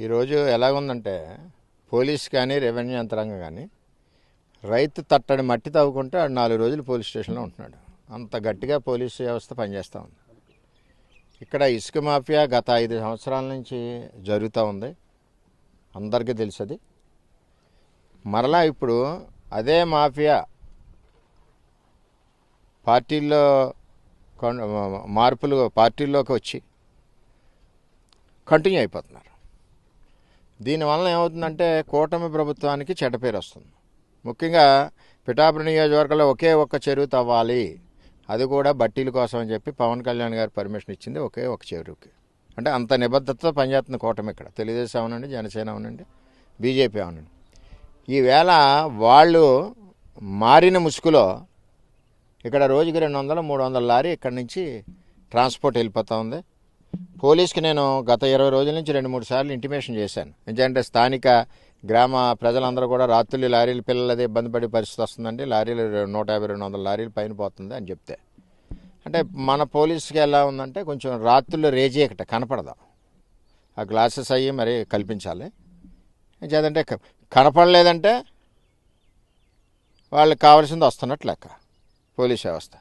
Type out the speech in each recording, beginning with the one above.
ఈరోజు ఎలాగుందంటే పోలీస్ కానీ రెవెన్యూ యంత్రాంగం కానీ రైతు తట్టడి మట్టి తవ్వుకుంటే 4 రోజులు పోలీస్ స్టేషన్లో ఉంటున్నాడు. అంత గట్టిగా పోలీస్ వ్యవస్థ పనిచేస్తూ ఉంది. ఇక్కడ ఇసుక మాఫియా గత 5 సంవత్సరాల నుంచి జరుగుతూ ఉంది, అందరికీ తెలుసది. మరలా ఇప్పుడు అదే మాఫియా పార్టీల్లో మార్పులు పార్టీల్లోకి వచ్చి కంటిన్యూ అయిపోతున్నారు. దీనివల్ల ఏమవుతుందంటే కూటమి ప్రభుత్వానికి చెడ్డ పేరు వస్తుంది. ముఖ్యంగా పిఠాపురం నియోజకవర్గంలో ఒకే ఒక్క చెరువు తవ్వాలి, అది కూడా బట్టీల కోసం అని చెప్పి పవన్ కళ్యాణ్ గారు పర్మిషన్ ఇచ్చింది ఒకే ఒక చెరువుకి. అంటే అంత నిబద్ధతతో పనిచేస్తుంది కూటమి. ఇక్కడ తెలుగుదేశం అవనండి, జనసేన అవనండి, బీజేపీ అవనండి. ఈవేళ వాళ్ళు మారిన ముసుగులో ఇక్కడ రోజుకి 200-300 లారీ ఇక్కడి నుంచి ట్రాన్స్పోర్ట్ వెళ్ళిపోతూ ఉంది. పోలీస్కి నేను గత 20 రోజుల నుంచి 2-3 సార్లు ఇంటిమేషన్ చేశాను. ఎందుకంటే స్థానిక గ్రామ ప్రజలందరూ కూడా రాత్రులు లారీలు పిల్లలది ఇబ్బంది పడే పరిస్థితి వస్తుందండి, లారీలు 150-200 లారీలు పైన పోతుంది అని చెప్తే, అంటే మన పోలీసుకి ఎలా ఉందంటే కొంచెం రాత్రులు రేజీకట కనపడదు, ఆ గ్లాసెస్ అయ్యి మరి కల్పించాలి. చేదంటే కనపడలేదంటే వాళ్ళకి కావాల్సింది వస్తున్నట్లు లెక్క పోలీస్ వ్యవస్థ.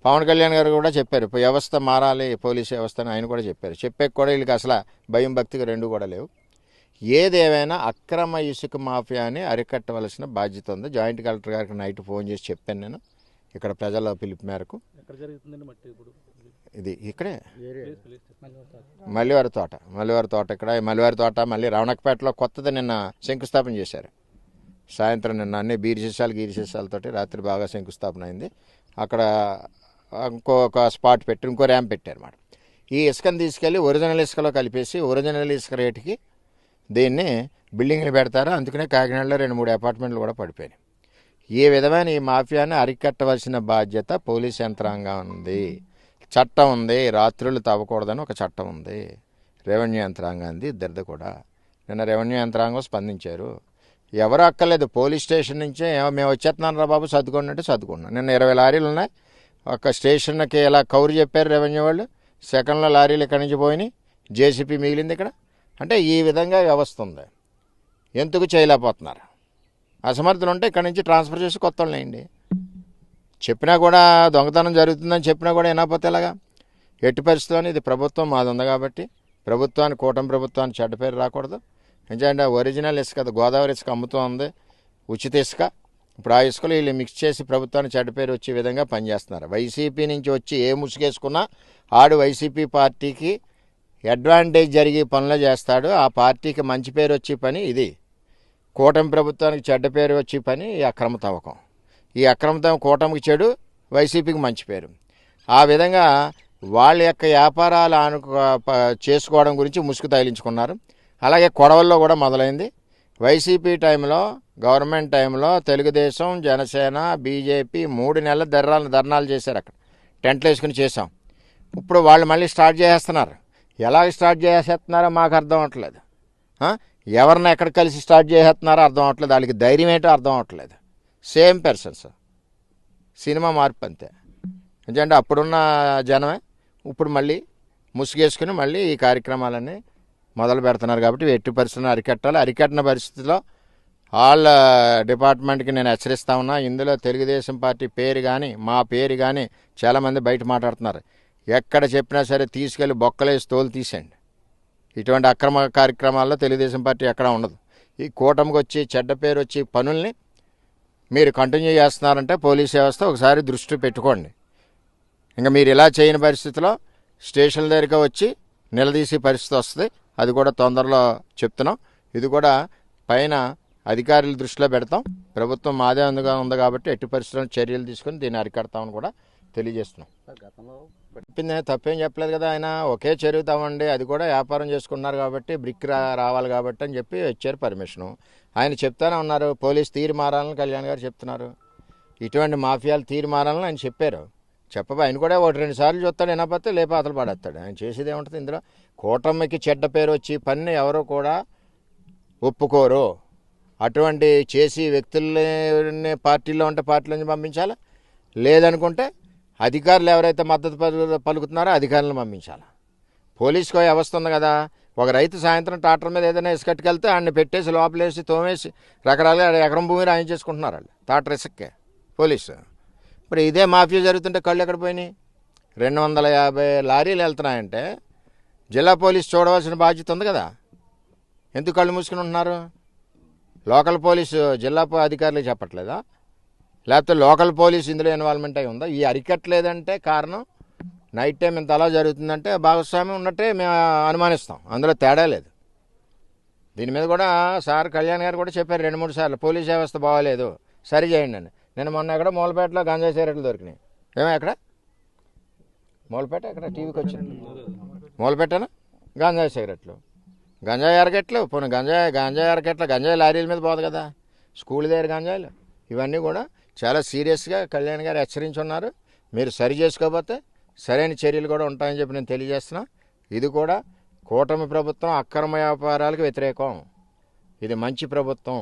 పవన్ కళ్యాణ్ గారు కూడా చెప్పారు వ్యవస్థ మారాలి, పోలీస్ వ్యవస్థ అని ఆయన కూడా చెప్పారు. చెప్పాక కూడా వీళ్ళకి అసలు భయం భక్తిగా రెండు కూడా లేవు. ఏదేమైనా అక్రమ ఇసుక మాఫియాని అరికట్టవలసిన బాధ్యత ఉంది. జాయింట్ కలెక్టర్ గారికి నైట్ ఫోన్ చేసి చెప్పాను నేను, ఇక్కడ ప్రజల పిలుపు మేరకు. ఇది ఇక్కడే మల్లివారి తోట ఇక్కడ మల్లివారి తోట, మళ్ళీ రవణకపేటలో కొత్తది నిన్న శంకుస్థాపన చేశారు. సాయంత్రం నిన్న అన్ని గీరిశేషాలతోటి రాత్రి బాగా శంకుస్థాపన అయింది. అక్కడ ఇంకొక స్పాట్ పెట్టి ఇంకో ర్యాంప్ పెట్టారు అన్నమాట. ఈ ఇసుకను తీసుకెళ్ళి ఒరిజినల్ ఇసుకలో కలిపేసి ఒరిజినల్ ఇసుక రేటుకి దీన్ని బిల్డింగ్లు పెడతారు. అందుకనే కాకినాడలో 2-3 అపార్ట్మెంట్లు కూడా పడిపోయినాయి. ఏ విధమైన ఈ మాఫియాని అరికట్టవలసిన బాధ్యత పోలీస్ యంత్రాంగం ఉంది. చట్టం ఉంది, రాత్రులు తవ్వకూడదని ఒక చట్టం ఉంది. రెవెన్యూ యంత్రాంగాన్ని ఇద్దరిది కూడా. నిన్న రెవెన్యూ యంత్రాంగం స్పందించారు. ఎవరు అక్కర్లేదు, పోలీస్ స్టేషన్ నుంచే మేము వచ్చేస్తున్నాను రా బాబు సర్దుకోండి అంటే సర్దుకున్నాను. నిన్న 20 లారీలు ఉన్నాయి. ఒక స్టేషన్కి ఇలా కౌరు చెప్పారు రెవెన్యూ వాళ్ళు. సెకండ్లో లారీలు ఇక్కడి నుంచి పోయినాయి, జేసీపీ మిగిలింది ఇక్కడ. అంటే ఈ విధంగా వ్యవస్థ ఉంది. ఎందుకు చేయలేకపోతున్నారు? అసమర్థులు ఉంటే ఇక్కడి నుంచి ట్రాన్స్ఫర్ చేసి కొత్త వాళ్ళు వేయండి. చెప్పినా కూడా దొంగతనం జరుగుతుందని చెప్పినా కూడా వినకపోతే ఎలాగా? ఎట్టి పరిస్థితుల్లో ఇది ప్రభుత్వం మాది ఉంది కాబట్టి ప్రభుత్వానికి, కూటమి ప్రభుత్వానికి చెడ్డ పేరు రాకూడదు. ఎందుకంటే ఒరిజినల్ ఇసుక, గోదావరి ఇసుక అమ్ముతూ ఉంది, ఉచిత ఇసుక. ఇప్పుడు ఆ ఇసుకలు వీళ్ళు మిక్స్ చేసి ప్రభుత్వానికి చెడ్డ పేరు వచ్చే విధంగా పనిచేస్తున్నారు. వైసీపీ నుంచి వచ్చి ఏ ముసుగేసుకున్నా ఆడు వైసీపీ పార్టీకి అడ్వాంటేజ్ జరిగే పనులు చేస్తాడు. ఆ పార్టీకి మంచి పేరు వచ్చే పని ఇది. కూటమి ప్రభుత్వానికి చెడ్డ పేరు వచ్చే పని ఈ అక్రమ తవ్వకం. ఈ అక్రమ తవ్వకం కూటమికి చెడు, వైసీపీకి మంచి పేరు. ఆ విధంగా వాళ్ళ యొక్క వ్యాపారాలు చేసుకోవడం గురించి ముసుగు తగిలించుకున్నారు. అలాగే కొడవల్లో కూడా మొదలైంది. వైసీపీ టైంలో, గవర్నమెంట్ టైంలో తెలుగుదేశం, జనసేన, బీజేపీ 3 నెలల ధర్నాలు చేశారు. అక్కడ టెంట్లు వేసుకుని చేసాం. ఇప్పుడు వాళ్ళు మళ్ళీ స్టార్ట్ చేసేస్తున్నారు. ఎలాగ స్టార్ట్ చేసేస్తున్నారో మాకు అర్థం అవ్వట్లేదు. ఎవరిని ఎక్కడ కలిసి స్టార్ట్ చేసేస్తున్నారో అర్థం అవ్వట్లేదు. వాళ్ళకి ధైర్యం ఏంటో అర్థం అవ్వట్లేదు. సేమ్ పర్సన్స్, సినిమా మార్పు అంతే. ఎందుకంటే అప్పుడున్న జనమే ఇప్పుడు మళ్ళీ ముసుగేసుకుని మళ్ళీ ఈ కార్యక్రమాలన్నీ మొదలు పెడుతున్నారు. కాబట్టి ఎట్టి పరిస్థితులను అరికట్టాలి. అరికట్టిన పరిస్థితిలో వాళ్ళ డిపార్ట్మెంట్కి నేను హెచ్చరిస్తా ఉన్నా. ఇందులో తెలుగుదేశం పార్టీ పేరు కానీ, మా పేరు కానీ చాలామంది బయట మాట్లాడుతున్నారు. ఎక్కడ చెప్పినా సరే తీసుకెళ్ళి బొక్కలేసి తోలు తీసేయండి. ఇటువంటి అక్రమ కార్యక్రమాల్లో తెలుగుదేశం పార్టీ ఎక్కడ ఉండదు. ఈ కూటమికి వచ్చి చెడ్డ పేరు వచ్చి పనుల్ని మీరు కంటిన్యూ చేస్తున్నారంటే పోలీస్ వ్యవస్థ ఒకసారి దృష్టి పెట్టుకోండి. ఇంకా మీరు ఇలా చేయని పరిస్థితిలో స్టేషన్ల దగ్గరికి వచ్చి నిలదీసే పరిస్థితి వస్తుంది. అది కూడా తొందరలో చెప్తున్నాం. ఇది కూడా పైన అధికారుల దృష్టిలో పెడతాం. ప్రభుత్వం మాదే ఉంది కాబట్టి ఎట్టి పరిస్థితుల్లో చర్యలు తీసుకుని దీన్ని అరికడతామని కూడా తెలియజేస్తున్నాం. చెప్పింది తప్పేం చెప్పలేదు కదా ఆయన. ఒకే చెరువు తవ్వండి, అది కూడా వ్యాపారం చేసుకున్నారు కాబట్టి బ్రిక్ రావాలి కాబట్టి అని చెప్పి ఇచ్చారు పర్మిషను. ఆయన చెప్తానే ఉన్నారు పోలీస్ తీరు మారాలని కళ్యాణ్ గారు చెప్తున్నారు. ఇటువంటి మాఫియాలు తీరు మారాలని ఆయన చెప్పారు. ఆయన కూడా 1-2 సార్లు చూస్తాడు, వినకపోతే లేప అతలు పడేస్తాడు. ఆయన చేసేది ఏముంటుంది ఇందులో? కూటమికి చెడ్డ పేరు వచ్చి పని ఎవరో కూడా ఒప్పుకోరు. అటువంటి చేసి వ్యక్తుల్ని పార్టీలో ఉంటే పార్టీల నుంచి పంపించాలి, లేదనుకుంటే అధికారులు ఎవరైతే మద్దతు పలుకుతున్నారో అధికారులను పంపించాలి. పోలీసుకు వ్యవస్థ ఉంది కదా, ఒక రైతు సాయంత్రం ట్రాక్టర్ మీద ఏదైనా ఇసుకట్టుకెళ్తే ఆయన్ని పెట్టేసి లోపలేసి తోమేసి రకరకాలుగా ఎకరం భూమి రాయించేసుకుంటున్నారు వాళ్ళు ట్రాక్టర్ ఇసుక్కే పోలీసు. ఇప్పుడు ఇదే మాఫియా జరుగుతుంటే కళ్ళు ఎక్కడ పోయినాయి? 250 లారీలు వెళ్తున్నాయంటే జిల్లా పోలీసు చూడవలసిన బాధ్యత ఉంది కదా. ఎందుకు కళ్ళు మూసుకుని ఉంటున్నారు? లోకల్ పోలీసు జిల్లా అధికారులు చెప్పట్లేదా? లేకపోతే లోకల్ పోలీసు ఇందులో ఇన్వాల్వ్మెంట్ అయి ఉందా? ఈ అరికట్టలేదంటే కారణం నైట్ టైం ఇంత అలా జరుగుతుందంటే భాగస్వామ్యం ఉన్నట్టే మేము అనుమానిస్తాం. అందులో తేడా లేదు. దీని మీద కూడా సార్ కళ్యాణ్ గారు కూడా చెప్పారు 2-3 సార్లు పోలీస్ వ్యవస్థ బాగోలేదు, సరి చేయండి అని. నేను మొన్న ఎక్కడ మూలపేటలో గంజాయి సిగరెట్లు దొరికినాయి. ఏమో ఎక్కడ మూలపేట ఎక్కడ టీవీకి వచ్చింది మూలపేటనా గంజాయి సిగరెట్లు, గంజాయి అరకెట్లు, పోనీ గంజాయి అరకెట్ల గంజాయి లారీల మీద పోదు కదా, స్కూల్ దగ్గర గంజాయిలు. ఇవన్నీ కూడా చాలా సీరియస్గా కళ్యాణ్ గారు హెచ్చరించున్నారు. మీరు సరి చేసుకోకపోతే సరైన చర్యలు కూడా ఉంటాయని చెప్పి నేను తెలియజేస్తున్నా. ఇది కూడా కూటమి ప్రభుత్వం అక్రమ వ్యాపారాలకు వ్యతిరేకం. ఇది మంచి ప్రభుత్వం.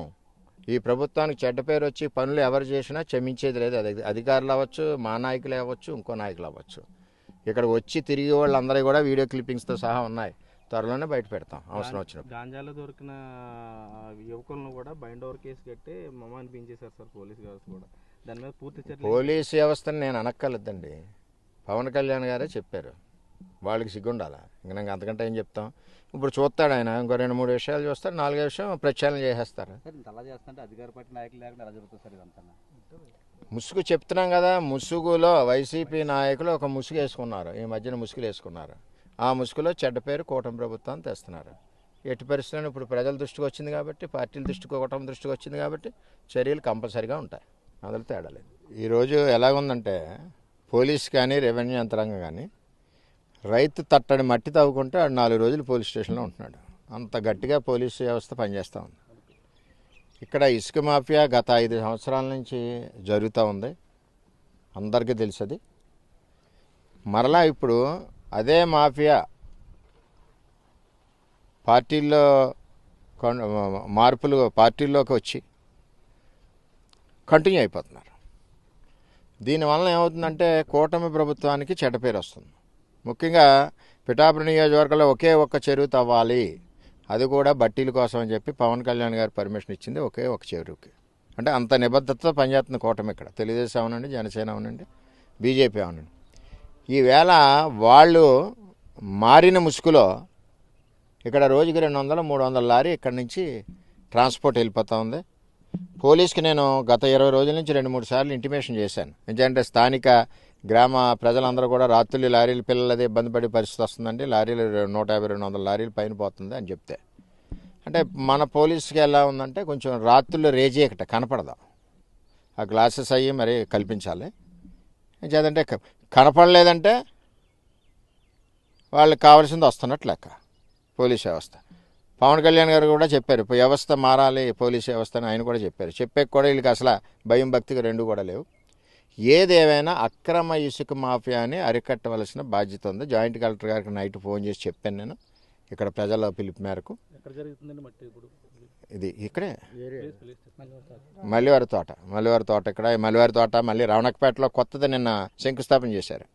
ఈ ప్రభుత్వానికి చెడ్డ పేరు వచ్చి పనులు ఎవరు చేసినా క్షమించేది లేదు. అది అధికారులు అవ్వచ్చు, మా నాయకులు అవ్వచ్చు, ఇంకో నాయకులు అవ్వచ్చు. ఇక్కడ వచ్చి తిరిగి వాళ్ళందరూ కూడా వీడియో క్లిప్పింగ్స్తో సహా ఉన్నాయి. త్వరలోనే బయట పెడతాం అవసరం వచ్చినప్పుడు. గాంజాలో దొరికిన యువకులను కూడా బైండ్ ఓవర్ కేసు కట్టి మమ్మల్ని పెంచేశారు సార్ పోలీస్ వ్యవస్థ కూడా. దాని మీద పూర్తి చర్య. పోలీస్ వ్యవస్థను నేను అనక్కర్లేదండి, పవన్ కళ్యాణ్ గారే చెప్పారు. వాళ్ళకి సిగ్గుండాలా? ఇంక నాకు అంతకంటే ఏం చెప్తాం. ఇప్పుడు చూస్తాడు ఆయన, ఇంకో 2-3 విషయాలు చూస్తాడు, 4వ విషయం ప్రచారం చేసేస్తారు. ముసుగు చెప్తున్నాం కదా, ముసుగులో వైసీపీ నాయకులు ఒక ముసుగు వేసుకున్నారు. ఈ మధ్యన ముసుగులు వేసుకున్నారు. ఆ ముసుగులో చెడ్డ పేరు కూటమి ప్రభుత్వాన్ని తెస్తున్నారు. ఎట్టి పరిస్థితుల్లో ఇప్పుడు ప్రజల దృష్టికి వచ్చింది కాబట్టి, పార్టీల దృష్టికి కూటమి దృష్టికి వచ్చింది కాబట్టి చర్యలు కంపల్సరీగా ఉంటాయి. అందులో తేడా లేదు. ఈరోజు ఎలాగుందంటే పోలీస్ కానీ రెవెన్యూ యంత్రాంగం కానీ రైతు తట్టడి మట్టి తవ్వుకుంటే 4 రోజులు పోలీస్ స్టేషన్లో ఉంటున్నాడు. అంత గట్టిగా పోలీసు వ్యవస్థ పనిచేస్తూ ఉంది. ఇక్కడ ఇసుక మాఫియా గత 5 సంవత్సరాల నుంచి జరుగుతూ ఉంది, అందరికీ తెలుసది. మరలా ఇప్పుడు అదే మాఫియా పార్టీల్లో మార్పులు పార్టీల్లోకి వచ్చి కంటిన్యూ అయిపోతున్నారు. దీనివల్ల ఏమవుతుందంటే కూటమి ప్రభుత్వానికి చెడ్డ పేరు వస్తుంది. ముఖ్యంగా పిఠాపురం నియోజకవర్గంలో ఒకే ఒక్క చెరువు తవ్వాలి, అది కూడా బట్టీల కోసం అని చెప్పి పవన్ కళ్యాణ్ గారు పర్మిషన్ ఇచ్చింది ఒకే ఒక చెరువుకి. అంటే అంత నిబద్ధతతో పనిచేస్తుంది కూటమి. ఇక్కడ తెలుగుదేశం అవనండి, జనసేన అవనండి, బీజేపీ అవనండి. ఈవేళ వాళ్ళు మారిన ముసుగులో ఇక్కడ రోజుకి 200-300 లారీ ఇక్కడి నుంచి ట్రాన్స్పోర్ట్ వెళ్ళిపోతూ ఉంది. పోలీస్కి నేను గత 20 రోజుల నుంచి 2-3 సార్లు ఇంటిమేషన్ చేశాను. ఎందుకంటే స్థానిక గ్రామ ప్రజలందరూ కూడా రాత్రులు లారీలు పిల్లలది ఇబ్బంది పడే పరిస్థితి వస్తుందండి, లారీలు 150-200 లారీలు పైన పోతుంది అని చెప్తే, అంటే మన పోలీసుకి ఎలా ఉందంటే కొంచెం రాత్రులు రేజీకట కనపడదు, ఆ గ్లాసెస్ అయ్యి మరి కల్పించాలి. చేదంటే కనపడలేదంటే వాళ్ళకి కావాల్సింది వస్తున్నట్టు లెక్క పోలీస్ వ్యవస్థ. పవన్ కళ్యాణ్ గారు కూడా చెప్పారు వ్యవస్థ మారాలి, పోలీస్ వ్యవస్థ అని ఆయన కూడా చెప్పారు. చెప్పే కూడా వీళ్ళకి అసలు భయం భక్తిగా 2 కూడా లేవు. ఏదేమైనా అక్రమ ఇసుక మాఫియాని అరికట్టవలసిన బాధ్యత ఉంది. జాయింట్ కలెక్టర్ గారికి నైట్ ఫోన్ చేసి చెప్పాను నేను, ఇక్కడ ప్రజల పిలుపు మేరకు. ఇది ఇక్కడే మల్లివారి తోట ఇక్కడ మల్లివారి తోట, మళ్ళీ రవణకపేటలో కొత్తది నిన్న శంకుస్థాపన చేశారు.